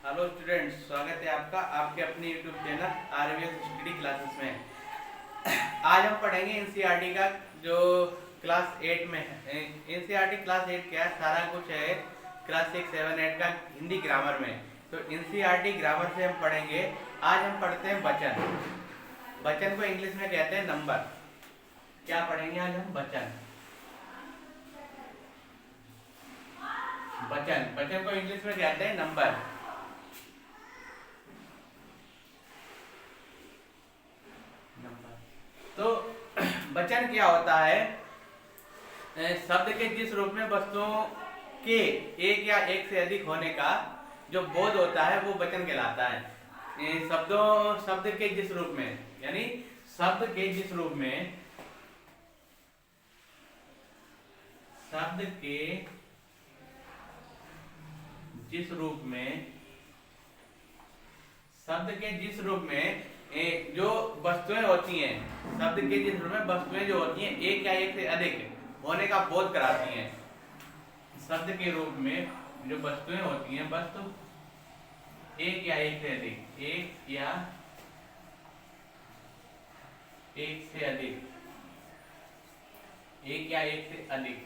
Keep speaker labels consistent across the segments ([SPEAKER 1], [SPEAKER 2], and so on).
[SPEAKER 1] Hello students, स्वागत है आपका आपके अपने YouTube channel RVS study classes में। आज हम पढ़ेंगे एनसीईआरटी का जो क्लास 8 में है। एनसीईआरटी क्लास 8 क्या है, सारा कुछ है क्लास 6, 7, 8 का हिंदी ग्रामर में। तो एनसीईआरटी ग्रामर से हम पढ़ेंगे। आज हम पढ़ते हैं वचन। वचन को इंग्लिश में कहते हैं नंबर। क्या पढ़ेंगे आज हम? वचन। वचन वचन को इंग्लिश में कहते हैं नंबर। तो वचन क्या होता है? शब्द के जिस रूप में वस्तुओं के एक या एक से अधिक होने का जो बोध होता है वो वचन कहलाता है। शब्द के जिस रूप में, यानी शब्द के जिस रूप में, शब्द के जिस रूप में, शब्द के जिस रूप में जो वस्तुएं होती हैं, शब्द के जिस रूप में वस्तुएं जो होती हैं एक या एक से अधिक होने का बोध कराती हैं। शब्द के रूप में जो वस्तुएं होती हैं, वस्तु एक या एक से अधिक, एक या एक से अधिक, एक या एक से अधिक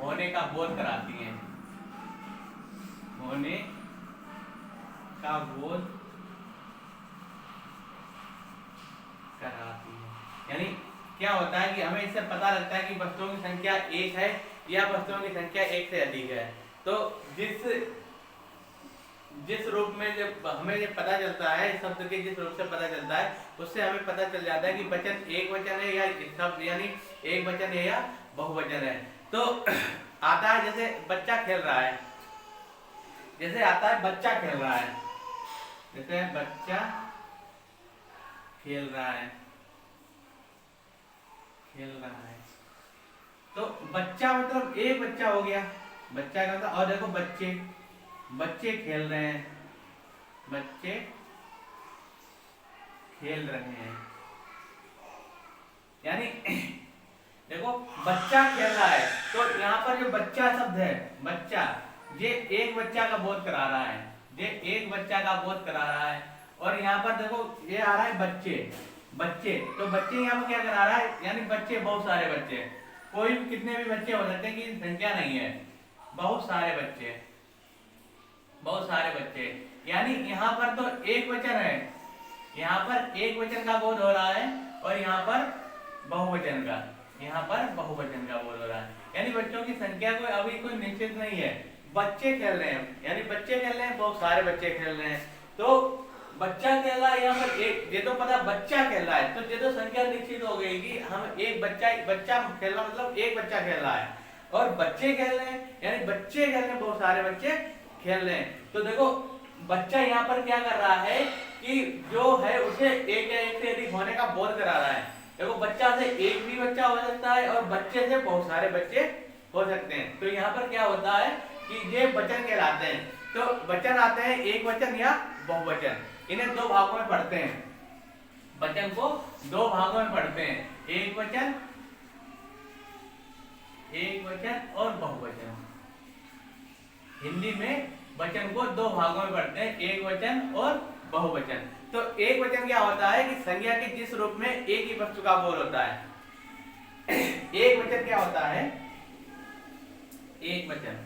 [SPEAKER 1] होने का बोध कराती हैं, होने का बोध कराती है। यानी क्या होता है कि हमें इससे पता लगता है कि वस्तुओं की संख्या एक है या वस्तुओं की संख्या एक से अधिक है। तो जिस रूप में जब हमें ये पता चलता है, शब्द के जिस रूप से पता चलता है, उससे हमें पता चल जाता है कि वचन एक वचन है या शब्द यानी एक वचन है या बहुवचन है। तो आता है जैसे बच्चा खेल रहा है, जैसे आता है बच्चा खेल रहा है, जैसे बच्चा खेल रहा है, खेल रहा है। तो बच्चा मतलब एक बच्चा हो गया, बच्चा का मतलब। और देखो बच्चे, बच्चे खेल रहे हैं, बच्चे खेल रहे हैं, यानी देखो बच्चा खेल रहा है। तो यहाँ पर जो बच्चा शब्द है, बच्चा, ये एक बच्चा का बोध करा रहा है, ये एक बच्चा का बोध करा रहा है। और यहाँ पर देखो ये आ रहा है बच्चे, बच्चे। तो बच्चे यहाँ पर क्या करा रहा है, यानी बच्चे, बहुत सारे बच्चे, कोई भी कितने भी बच्चे हो सकते हैं कि संख्या नहीं है, बहुत सारे बच्चे, बहुत सारे बच्चे। यानी यहाँ पर तो एक वचन है, यहाँ पर एक वचन का बोध हो रहा है और यहाँ पर बहुवचन का, यहाँ पर बहुवचन का बोध हो रहा है। यानी बच्चों की संख्या कोई अभी कोई निश्चित नहीं है, बच्चे खेल रहे हैं, यानी बच्चे खेल रहे हैं, बहुत सारे बच्चे खेल रहे हैं। तो बच्चा खेल रहा है, यहाँ पर एक, ये तो पता बच्चा खेल रहा है, तो ये तो संख्या निश्चित हो गई कि हम एक बच्चा, बच्चा खेल रहा मतलब एक बच्चा खेल रहा है और बच्चे खेल रहे हैं, यानी बच्चे खेल रहे हैं, बहुत सारे बच्चे खेल रहे हैं। तो देखो बच्चा यहाँ पर क्या कर रहा है कि जो है उसे एक या एक से अधिक होने का बोध करा रहा है। देखो बच्चा से एक भी बच्चा हो सकता है और बच्चे से बहुत सारे बच्चे हो सकते हैं। तो यहाँ पर क्या होता है कि ये वचन कहलाते हैं। तो वचन आते हैं एक वचन या बहुवचन। इन्हें दो भागों में पढ़ते हैं, वचन को दो भागों में पढ़ते हैं, एक वचन, एक वचन और बहुवचन। हिंदी में वचन को दो भागों में पढ़ते हैं, एक वचन और बहुवचन। तो एक वचन क्या होता है कि संज्ञा के जिस रूप में एक ही वस्तु का बोध होता है। एक वचन क्या होता है? एक वचन,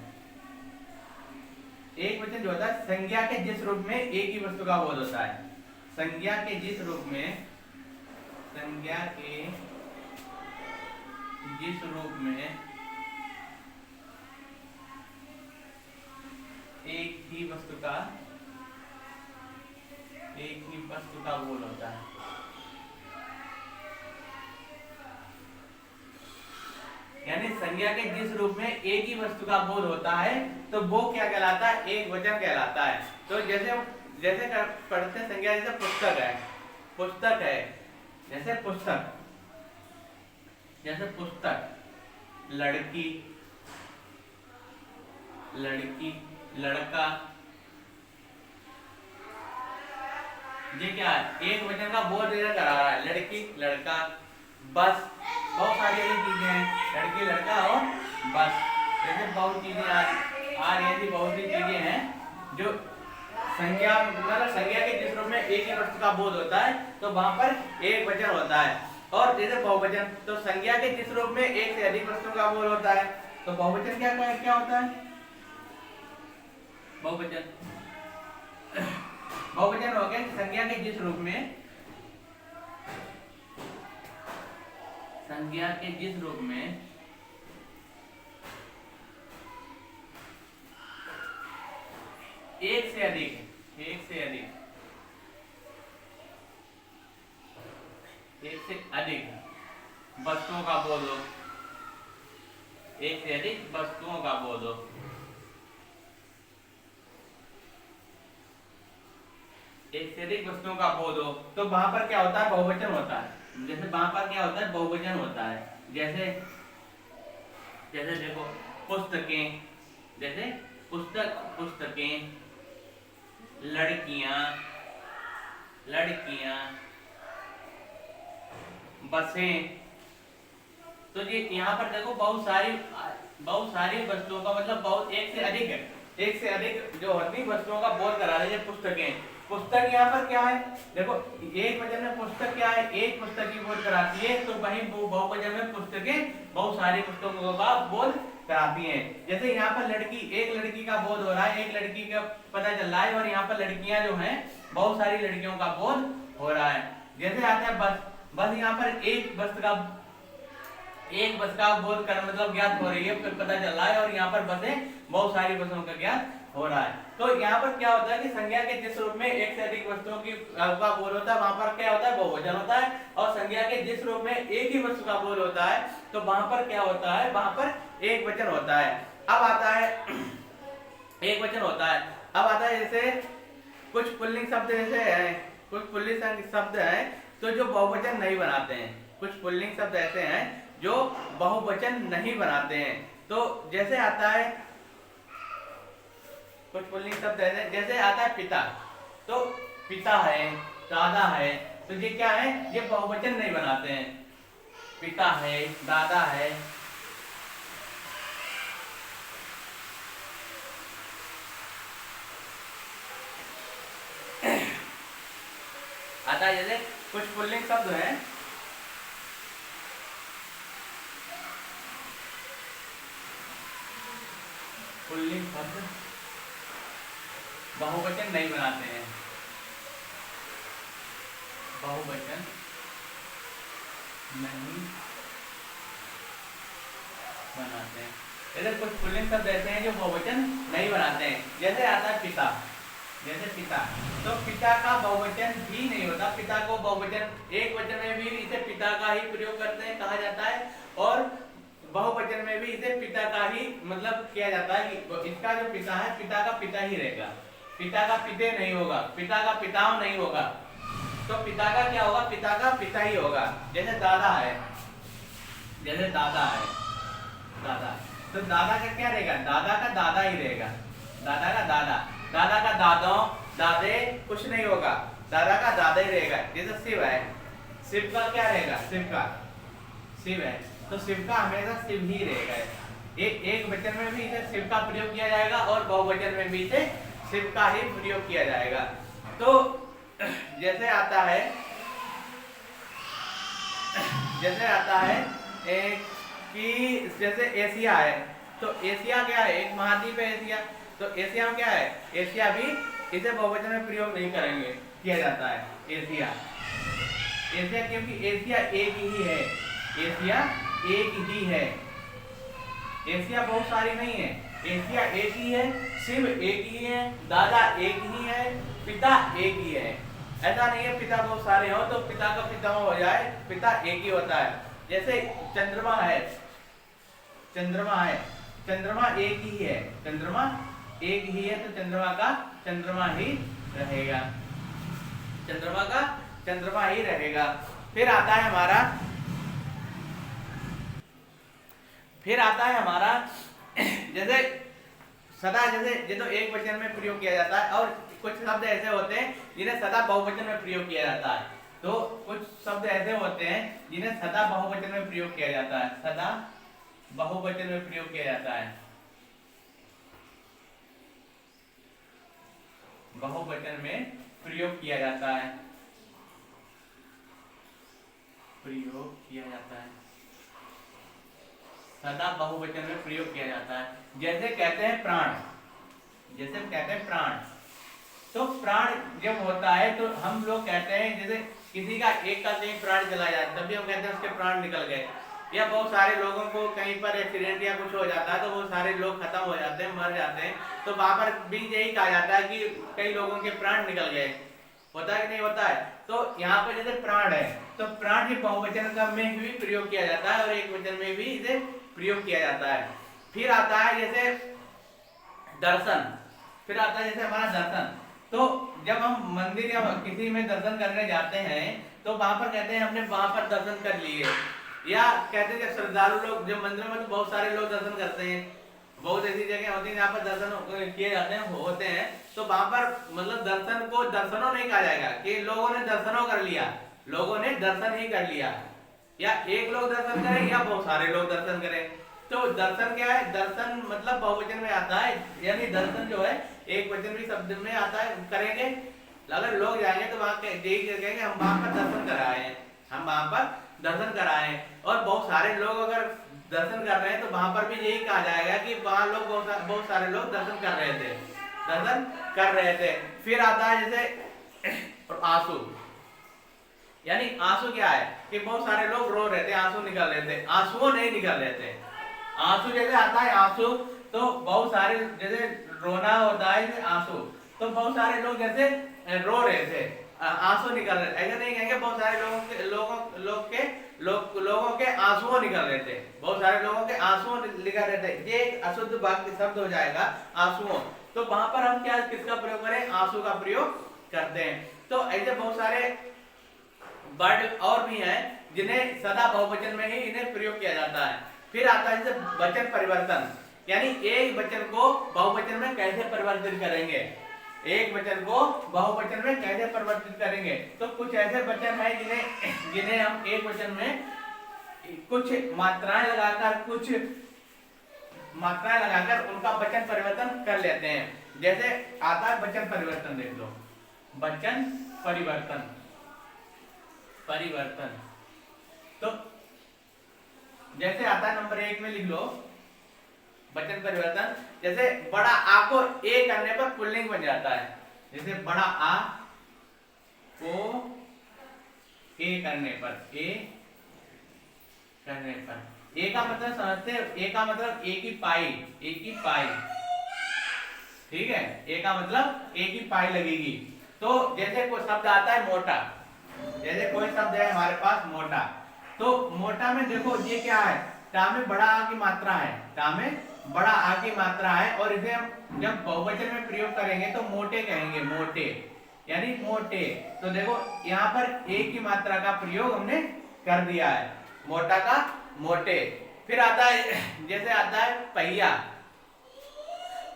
[SPEAKER 1] एक वचन जो होता है संज्ञा के जिस रूप में एक ही वस्तु का बोध होता है। संज्ञा के जिस रूप में, संज्ञा के जिस रूप में एक ही वस्तु का, एक ही वस्तु का बोध होता है। यानी संज्ञा के जिस रूप में एक ही वस्तु का बोध होता है तो वो क्या कहलाता है? एक वचन कहलाता है। तो जैसे जैसे पढ़ते हैं संज्ञा, जैसे पुस्तक है, पुस्तक है, जैसे पुस्तक, जैसे पुस्तक, लड़की, लड़की, लड़का, ये क्या है? एक वचन का बोध करा रहा है, लड़की, लड़का, बस, बहुत सारी ऐसी चीजें हैं, लड़की, लड़का और बस। जैसे बहुत चीजें आ रही हैं, बहुत सी चीजें हैं जो संज्ञा मतलब संज्ञा के जिस रूप में एक ही वस्तु का बोध होता है तो वहां पर एक वचन होता है। और जैसे बहुवचन, तो संज्ञा के जिस रूप में एक से अधिक वस्तुओं का बोध होता है तो बहुवचन क्या होता है? बहुवचन बहुवचन हो गया संज्ञा के जिस रूप में, संज्ञा के जिस रूप में एक से अधिक वस्तुओं का बोध हो, एक से अधिक वस्तुओं का बोध हो। एक से अधिक वस्तुओं का बोध हो तो वहां पर क्या होता है? बहुवचन होता है। जैसे वहां पर क्या होता है? बहुवचन होता है। जैसे जैसे देखो पुस्तकें, जैसे पुस्तकें, लड़कियां, बसें। तो ये यहाँ पर देखो बहुत सारी वस्तुओं का मतलब बहुत एक से अधिक जो होती वस्तुओं का बोध करा रही है पुस्तकें। पुस्तक यहाँ पर क्या है? देखो एक वचन में पुस्तक क्या है? एक पुस्तक की बोध कराती है, तो वहीं बहुवचन में पुस्तकें बहुत सारी पुस्तकों का बोध कराती हैं। जैसे यहाँ पर एक लड़की का बोध हो रहा है, एक लड़की का पता चल रहा है, और यहाँ पर लड़कियां जो हैं बहुत सारी लड़कियों का बोध हो रहा है। जैसे आता है बस यहाँ पर एक बस का बोध कर मतलब ज्ञात हो रही है, फिर पता चल रहा है, और यहाँ पर बसें बहुत सारी बसों का ज्ञात हो रहा है। तो यहाँ पर क्या होता है कि संज्ञा के जिस रूप में एक से अधिक वस्तुओं की का बोध होता है वहां पर क्या होता है? बहुवचन होता है। और संज्ञा के जिस रूप में एक ही वस्तु का बोध होता है तो वहां पर क्या होता है? वहां पर एक वचन होता है। अब आता है एक वचन होता है। अब आता है जैसे कुछ पुल्लिंग शब्द ऐसे हैं, कुछ पुल्लिंग शब्द हैं तो जो बहुवचन नहीं बनाते हैं। कुछ पुल्लिंग शब्द ऐसे हैं जो बहुवचन नहीं बनाते हैं। तो जैसे आता है कुछ पुल्लिंग शब्द ऐसे, जैसे आता है पिता, तो पिता है, दादा है, तो ये क्या है? ये बहुवचन नहीं बनाते हैं। पिता है, दादा है। आता है जैसे कुछ पुल्लिंग शब्द है, पुल्लिंग शब्द बहुवचन नहीं बनाते हैं, बहुवचन नहीं बनाते हैं। जैसे कुछ पुल्लिंग शब्द ऐसे हैं जो बहुवचन नहीं बनाते हैं। जैसे आता है पिता, जैसे पिता, तो पिता का बहुवचन भी नहीं होता। पिता को बहुवचन एक वचन में भी इसे पिता का ही प्रयोग करते हैं, कहा जाता है, और बहुवचन में भी इसे पिता का ही मतलब किया जाता है कि इसका जो पिता है पिता का पिता ही रहेगा, पिता का पिते नहीं होगा, पिता का पिताओं नहीं होगा। तो पिता का क्या होगा? पिता का पिता ही होगा। जैसे दादा है, जैसे दादा है, दादा, तो दादा का क्या रहेगा? दादा का दादा ही रहेगा, दादा का दादा। दादा का दादे कुछ नहीं होगा, दादा का दादा ही रहेगा। जैसे शिव है, शिव का क्या रहेगा? शिव है, तो शिव का हमेशा शिव ही रहेगा। एक वचन में भी इसे शिव का प्रयोग किया जाएगा और बहुवचन में भी इसे शिव का ही प्रयोग किया जाएगा। तो जैसे आता है कि जैसे एशिया है, तो एशिया क्या है? एक महाद्वीप है एशिया, तो एशिया में क्या है? एशिया भी इसे बहुवचन में प्रयोग नहीं करेंगे, किया जाता है एशिया, क्योंकि एशिया एक ही है, एशिया एक ही है, एशिया बहुत सारी नहीं है, एशिया एक ही है, शिव एक ही है, दादा एक ही है, पिता एक ही है। ऐसा नहीं है पिता बहुत सारे हो तो पिता का पिता हो जाए, पिता एक ही होता है। जैसे चंद्रमा है, चंद्रमा एक ही है, चंद्रमा एक ही है, तो चंद्रमा का चंद्रमा ही रहेगा, चंद्रमा का चंद्रमा ही रहेगा। फिर आता है हमारा जैसे सदा, जैसे ये तो एक वचन में प्रयोग किया जाता है, और कुछ शब्द ऐसे होते हैं जिन्हें सदा बहुवचन में प्रयोग किया जाता है। तो कुछ शब्द ऐसे होते हैं जिन्हें सदा बहुवचन में प्रयोग किया जाता है, सदा बहुवचन में प्रयोग किया जाता है। बहुवचन में प्रयोग किया जाता है, प्रयोग किया जाता है, सदा बहुवचन में प्रयोग किया जाता है। जैसे कहते हैं प्राण, जैसे हम कहते हैं प्राण, तो प्राण जब होता है तो हम लोग कहते हैं जैसे किसी का एक का कहीं प्राण चला जाता है तभी हम कहते हैं उसके प्राण निकल गए, या बहुत सारे लोगों को कहीं पर एक्सीडेंट या कुछ हो जाता है तो वो सारे लोग खत्म हो जाते हैं, मर जाते हैं, तो वहां पर भी यही कहा जाता है कि कई लोगों के प्राण निकल गए। होता है कि नहीं होता है? तो यहाँ पर जैसे प्राण है तो प्राण के बहुवचन का में भी प्रयोग किया जाता है और एक वचन में भी इसे प्रयोग किया जाता है। फिर आता है जैसे दर्शन, फिर आता है जैसे हमारा दर्शन, तो जब हम मंदिर या किसी में दर्शन करने जाते हैं तो वहां पर कहते हैं हमने वहां पर दर्शन कर लिए, या कहते हैं श्रद्धालु लोग जब मंदिर में तो बहुत सारे लोग दर्शन करते हैं, बहुत ऐसी जगह होती है जहाँ पर दर्शन किए जाते हैं होते हैं, तो वहां पर मतलब दर्शन को दर्शनों नहीं कहा जाएगा कि लोगों ने दर्शनों कर लिया, लोगों ने दर्शन ही कर लिया, या एक लोग दर्शन करें या बहुत सारे लोग दर्शन करें। तो दर्शन क्या है? दर्शन मतलब बहुवचन में आता है, यानी दर्शन जो है एक वचन भी शब्द में आता है, करेंगे। अगर लोग जाएंगे तो वहां यही कहेंगे हम वहां पर दर्शन कराए हैं, हम वहां पर दर्शन कराए हैं। और बहुत सारे लोग अगर दर्शन कर रहे हैं तो वहां पर भी यही कहा जाएगा कि वहां लोग बहुत सारे लोग दर्शन कर रहे थे, दर्शन कर रहे थे। फिर आता है जैसे आंसू, यानी आंसू क्या है कि बहुत सारे लोग रो रहे थे, आंसू निकल रहे थे, आंसुओं नहीं निकल रहे थे। आंसू जैसे आता है आंसू, तो बहुत सारे जैसे रोना होता है आंसू, तो बहुत सारे लोग जैसे रो रहे थे, आंसू निकल रहे, ऐसा नहीं कहेंगे बहुत सारे लोगों के आंसुओं निकल रहे थे, बहुत सारे लोगों के आंसुओं निकल रहे थे, ये एक अशुद्ध वाक्य शब्द हो जाएगा आंसुओं। तो वहां पर हम क्या किसका प्रयोग करें? आंसू का प्रयोग करते हैं। तो ऐसे बहुत सारे वर्ड और भी हैं जिन्हें सदा बहुवचन में ही इन्हें प्रयोग किया जाता है। फिर आता है जैसे वचन परिवर्तन, यानी एक वचन को बहुवचन में कैसे परिवर्तित करेंगे, एक वचन को बहुवचन में कैसे परिवर्तित करेंगे। तो कुछ ऐसे वचन हैं जिन्हें हम एक वचन में कुछ मात्राएं लगाकर उनका वचन परिवर्तन कर लेते हैं। जैसे आता है वचन परिवर्तन, देख लो वचन परिवर्तन, तो जैसे आता है नंबर 1 में लिख लो वचन परिवर्तन। जैसे बड़ा आ को ए करने पर पुल्लिंग बन जाता है, जैसे बड़ा आ को ए करने पर, ए का मतलब समझते हैं, ए का मतलब ए की पाई, ठीक है, ए का मतलब ए की पाई लगेगी। तो जैसे कोई शब्द आता है मोटा, जैसे कोई शब्द है हमारे पास मोटा, तो मोटा में देखो ये क्या है, टा में बड़ा आ की मात्रा है, टा में बड़ा आ की मात्रा है, और इसे हम जब बहुवचन में प्रयोग करेंगे तो मोटे कहेंगे, मोटे यानी मोटे। तो देखो यहाँ पर ए की मात्रा का प्रयोग हमने कर दिया है, मोटा का मोटे। फिर आता है जैसे आता है पहिया,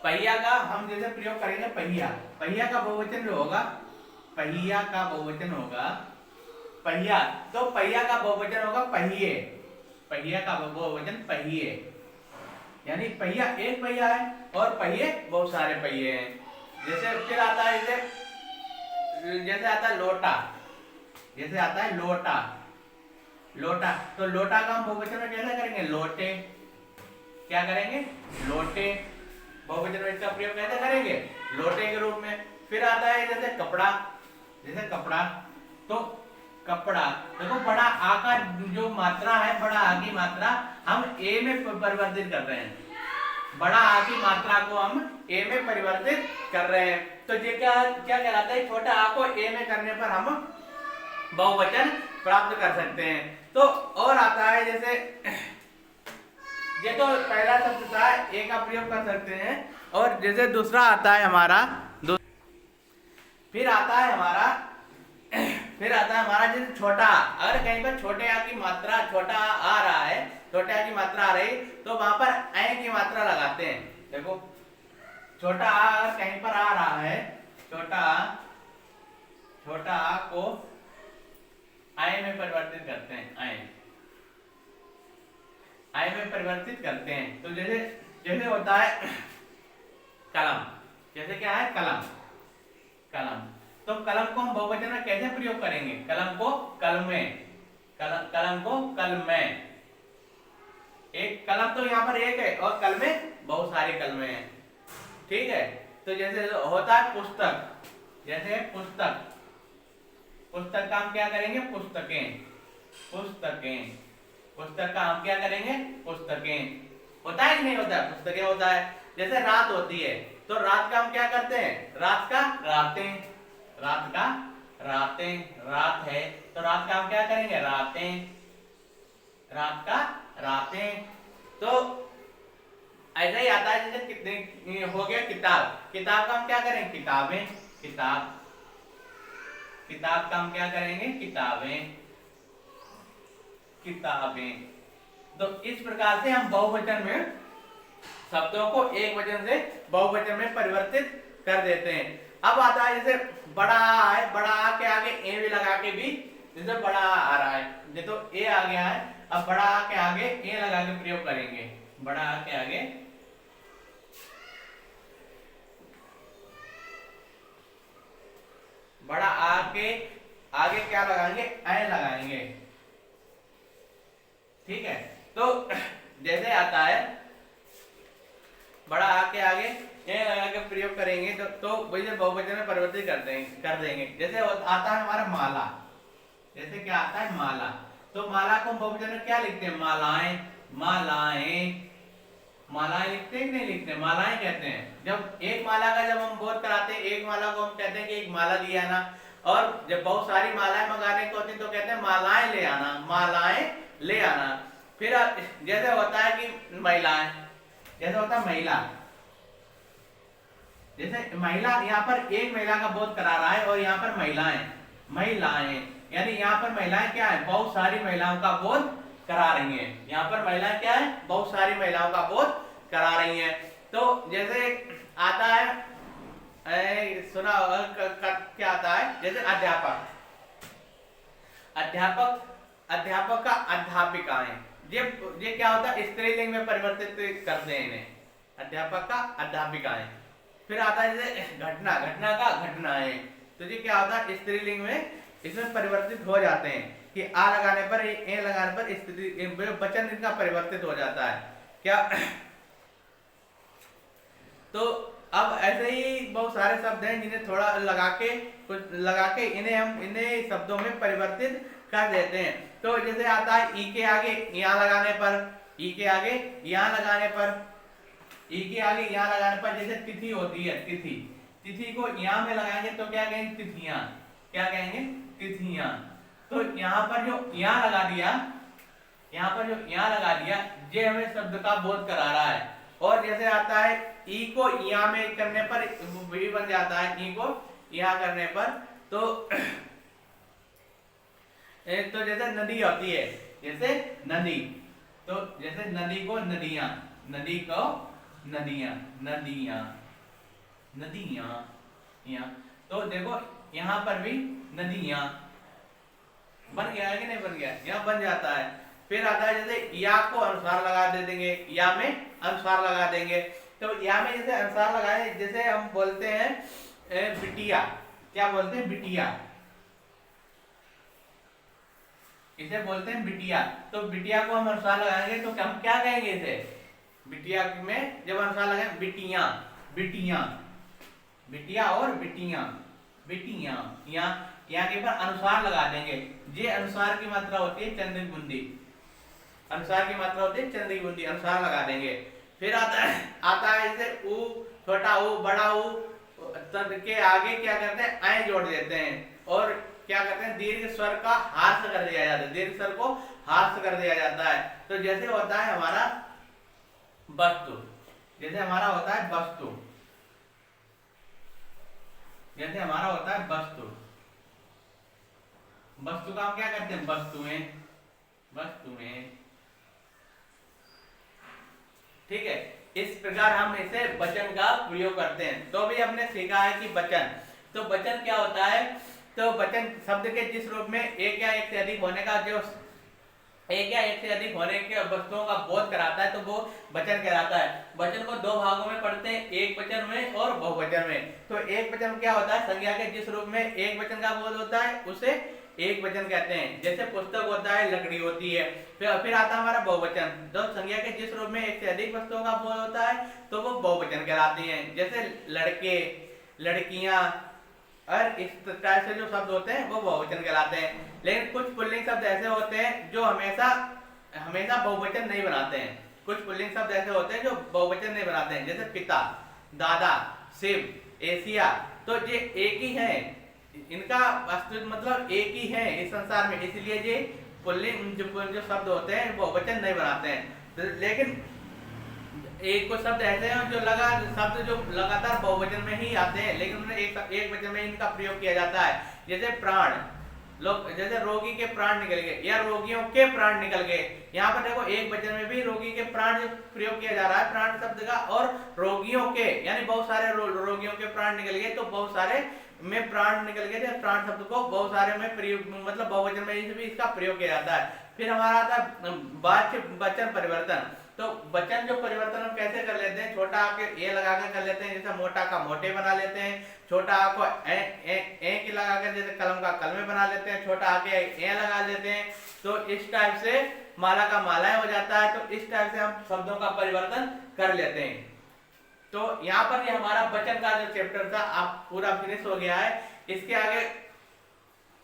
[SPEAKER 1] पहिया का हम जैसे प्रयोग करेंगे पहिया, पहिया का बहुवचन जो होगा, पहिया का बहुवचन होगा पहिया, तो पहिया का बहुवचन होगा पहिए, पहिया का बहुवचन पहिए, यानी पहिया एक पहिया है और पहिए बहुत सारे पहिए हैं। जैसे फिर आता है जैसे आता है लोटा, जैसे आता है लोटा, लोटा, तो लोटा का हम बहुवचन में कैसे करेंगे? लोटे, क्या करेंगे? लोटे, बहुवचन में इसका प्रयोग कैसे करेंगे? लोटे के रूप में। फिर आता है जैसे कपड़ा, जैसे कपड़ा, तो कपड़ा, देखो बड़ा आ का जो मात्रा है, बड़ा आ की मात्रा हम ए में परिवर्तित कर रहे हैं, बड़ा आ की मात्रा को हम ए में परिवर्तित कर रहे हैं। तो ये क्या कहलाता है? छोटा आ को ए में करने पर हम बहुवचन प्राप्त कर सकते हैं। तो और आता है जैसे ये तो पहला शब्द था, ए का प्रयोग कर सकते हैं, और जैसे दूसरा आता है हमारा फिर आता है हमारा जैसे छोटा, अगर कहीं पर छोटे आ की मात्रा, छोटा आ रहा है, छोटे आ की मात्रा आ रही, तो वहां पर ए की मात्रा लगाते हैं। देखो छोटा आ अगर कहीं पर आ रहा है, छोटा आ को आय में परिवर्तित करते हैं, आय में परिवर्तित करते हैं। तो जैसे होता है कलम, जैसे क्या है? कलम, कलम। तो कलम को हम बहुवचन में कैसे प्रयोग करेंगे? कलम को कलमें, कलम को कलमें। एक कलम तो यहाँ पर एक है और कलमें बहुत सारी कलमें हैं, ठीक है। तो जैसे होता है पुस्तक, जैसे पुस्तक, पुस्तक का हम क्या करेंगे? पुस्तकें, पुस्तकें, पुस्तक का हम क्या करेंगे? पुस्तकें। होता है कि नहीं होता है? पुस्तकें होता है। जैसे रात होती है तो रात का हम क्या करते हैं? रात का रातें, रात का रातें, रात है तो रात का हम क्या करेंगे? रातें, रात का रातें। तो ऐसा ही आता है जैसे कितने हो गया किताब, किताब का हम क्या करेंगे? किताबें, किताब, किताब का हम क्या करेंगे? किताबें, किताबें। तो इस प्रकार से हम बहुवचन में शब्दों को एक वचन से बहुवचन में परिवर्तित कर देते हैं। अब आता है जैसे बड़ा है, बड़ा आ के आगे ए भी लगा के भी, जैसे बड़ा आ रहा है, ये तो ए आ गया है, अब बड़ा आ के आगे ए लगा के प्रयोग करेंगे। बड़ा आ के आगे बड़ा आ के आगे क्या लगाएंगे? ऐ लगाएंगे, ठीक है। तो जैसे आता है बड़ा आ के आगे ए लगा के प्रयोग करेंगे तो वही बहुवचन में परिवर्तित कर देंगे। जैसे आता है हमारा माला, जैसे क्या आता है? माला। तो माला को हम बहुवचन में क्या लिखते हैं? मालाएं, मालाएं, मालाएं लिखते हैं कि नहीं लिखते? मालाएं कहते हैं। जब एक माला का जब हम बोध कराते हैं, एक माला को हम कहते हैं कि एक माला लिया ना, और जब बहुत सारी मालाएं मंगाने को होती है तो कहते हैं मालाएं ले आना, मालाएं ले आना। फिर जैसे होता है कि महिलाएं, जैसे होता है महिला, जैसे महिला, यहाँ पर एक महिला का बोध करा रहा है और यहाँ पर महिलाएं, महिलाएं, यानी यहाँ पर महिलाएं क्या है? बहुत सारी महिलाओं का बोध करा रही हैं। यहाँ पर महिलाएं क्या है? बहुत सारी महिलाओं का बोध करा रही हैं। तो जैसे आता है सुना क्या आता है? जैसे अध्यापक, अध्यापक, अध्यापक का अध्यापिकाएं, ये क्या होता है? स्त्रीलिंग में परिवर्तित करते हैं इन्हें, अध्यापक का अध्यापिकाएं। फिर आता है जैसे घटना, घटना का घटनाएं, तो ये क्या होता है? स्त्रीलिंग में इसमें परिवर्तित हो जाते हैं कि आ लगाने पर, ए लगाने पर स्त्री वचन इनका परिवर्तित हो जाता है क्या? तो अब ऐसे ही बहुत सारे शब्द हैं जिन्हें थोड़ा लगा के, कुछ लगा के इन्हें शब्दों में परिवर्तित कर देते हैं। तो जैसे आता है ई के आगे यहाँ लगाने पर, ई के आगे यहाँ लगाने पर, ई के आगे यहाँ लगाने पर, जैसे तिथि होती है, तिथि, तिथि को यहाँ में लगाएंगे तो क्या कहेंगे? तिथियां, क्या कहेंगे? तिथियां। तो यहाँ पर जो यहाँ लगा दिया, यहाँ पर जो यहाँ लगा दिया, ये हमें शब्द का बोध करा रहा है। और जैसे आता है ई को यहाँ में करने पर भी बन जाता है, ई को यहाँ करने पर, तो जैसे नदी होती है, जैसे नदी, तो जैसे नदी को नदियां, नदी को नदियां, नदियां, नदियां, यहाँ, तो देखो यहाँ पर भी नदियां बन गया है कि नहीं बन गया? यहाँ बन जाता है। फिर आता है जैसे या को अनुसार लगा दे देंगे, या में अनुसार लगा देंगे। तो या में जैसे अनुसार लगाए, जैसे हम बोलते हैं बिटिया, क्या बोलते हैं? बिटिया, इसे बोलते हैं बिटिया। तो बिटिया को हम अनुसार लगाएंगे तो हम क्या कहेंगे? इसे बिटिया में जब अनुसार लगाएंगे, बिटियां, बिटियां, बिटिया और बिटियां, बिटियां, यहाँ के पर अनुसार लगा देंगे। ये अनुसार की मात्रा होती है चंद्रिक बुंदी, अनुसार की मात्रा होती है चंद्रिक बुंदी, अनुसार लगा देंगे। फिर आता है जैसे ऊ, छोटा ऊ, बड़ा ऊ, तद के आगे क्या करते हैं? ऐ जोड़ देते हैं और क्या करते हैं? दीर्घ स्वर का हास्य कर दिया जाता है, दीर्घ स्वर को हास्य कर दिया जाता है। तो जैसे होता है हमारा वस्तु, जैसे हमारा होता है वस्तु, जैसे हमारा होता है वस्तु, वस्तु का हम क्या करते हैं? वस्तुएं, वस्तुएं, ठीक है। इस प्रकार हम इसे वचन का प्रयोग करते हैं। तो अभी हमने सीखा है कि वचन, तो वचन क्या होता है? तो वचन शब्द के जिस रूप में एक या एक से अधिक होने का जो एक या एक से अधिक होने के वस्तुओं का बोध कराता है तो वो वचन कहलाता है। वचन को दो भागों में पढ़ते हैं, एक वचन में और बहुवचन में। तो एक वचन में क्या होता है, संज्ञा के जिस रूप में एक वचन का बोध होता है उसे एक वचन कहते हैं। जैसे पुस्तक होता है, लकड़ी होती है। फिर आता है हमारा बहुवचन, तो संज्ञा के जिस रूप में एक से अधिक वस्तुओं का बोध होता है तो वो बहुवचन कहलाती हैं। जैसे लड़के, लड़कियां, और इस तरह से जो शब्द होते हैं वो बहुवचन कहलाते हैं। लेकिन कुछ पुल्लिंग शब्द ऐसे होते हैं जो हमेशा हमेशा बहुवचन नहीं बनाते हैं। कुछ पुल्लिंग शब्द ऐसे होते हैं जो बहुवचन नहीं बनाते हैं, जैसे पिता, दादा, शिव, एशिया। तो ये एक ही है, इनका अस्तित्व मतलब एक ही है इस संसार में, इसलिए ये पुल्लिंग जो शब्द होते हैं बहुवचन नहीं बनाते हैं। लेकिन एक को शब्द ऐसे हैं जो लगातार बहुवचन में ही आते हैं, लेकिन उन्हें एक वचन में इनका प्रयोग किया जाता है। जैसे प्राण, लोग जैसे रोगी के प्राण निकल गए या रोगियों के प्राण निकल गए। यहाँ पर देखो एक वचन में भी रोगी के प्राण प्रयोग किया जा रहा है प्राण शब्द का, और रोगियों के यानी बहुत सारे रोगियों के प्राण निकल गए, तो बहुत सारे में प्राण निकल गए। प्राण शब्द को बहुत सारे में प्रयोग मतलब बहुवचन में भी इसका प्रयोग किया जाता है। फिर हमारा आता है वाच्य वचन परिवर्तन। तो वचन जो परिवर्तन हम कैसे कर लेते हैं, छोटा आ के ए लगाकर कर लेते हैं, जैसे मोटा का मोटे बना लेते हैं। छोटा आ को ए की लगाकर जैसे कलम का कलमे बना लेते हैं, छोटा आ के ए लगा लेते हैं। तो इस टाइप से माला का मालाएं हो जाता है। तो इस टाइप से हम शब्दों का परिवर्तन कर लेते हैं। तो यहाँ पर ये हमारा वचन का जो चैप्टर था आप पूरा फिनिश हो गया है। इसके आगे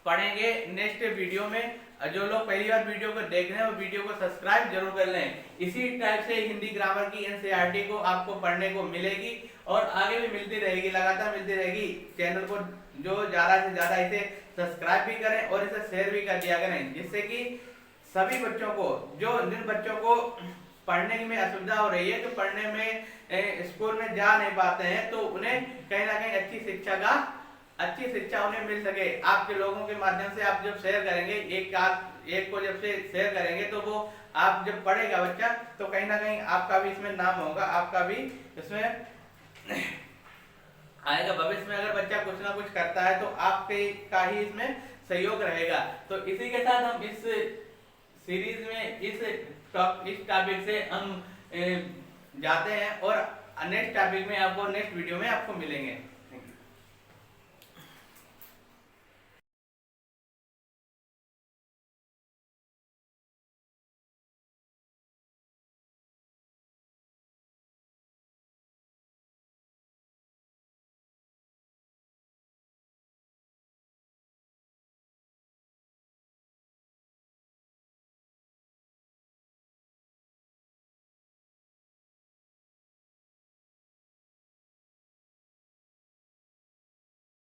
[SPEAKER 1] पढ़ेंगे नेक्स्ट वीडियो में। जो लोग पहली बार वीडियो को देख रहे हैं वो वीडियो को सब्सक्राइब जरूर कर लें। इसी टाइप से हिंदी ग्रामर की एनसीईआरटी को आपको पढ़ने को मिलेगी और आगे भी मिलती रहेगी, लगातार मिलती रहेगी। चैनल को जो ज्यादा से ज्यादा इसे सब्सक्राइब भी करें और इसे शेयर भी कर दिया करें, जिससे कि सभी बच्चों को, जिन बच्चों को पढ़ने में असुविधा हो रही है, तो पढ़ने में स्कूल में जा नहीं पाते हैं, तो उन्हें कहीं ना कहीं अच्छी शिक्षा उन्हें मिल सके। आपके लोगों के माध्यम से आप जब शेयर करेंगे, एक को जब से शेयर करेंगे तो वो आप जब पढ़ेगा बच्चा तो कहीं ना कहीं आपका भी इसमें नाम होगा, आपका भी इसमें आएगा। भविष्य में अगर बच्चा कुछ ना कुछ करता है तो आपके का ही इसमें सहयोग रहेगा। तो इसी के साथ हम इस सीरीज में इस टॉपिक से हम जाते हैं और नेक्स्ट टॉपिक में आपको नेक्स्ट वीडियो में आपको मिलेंगे।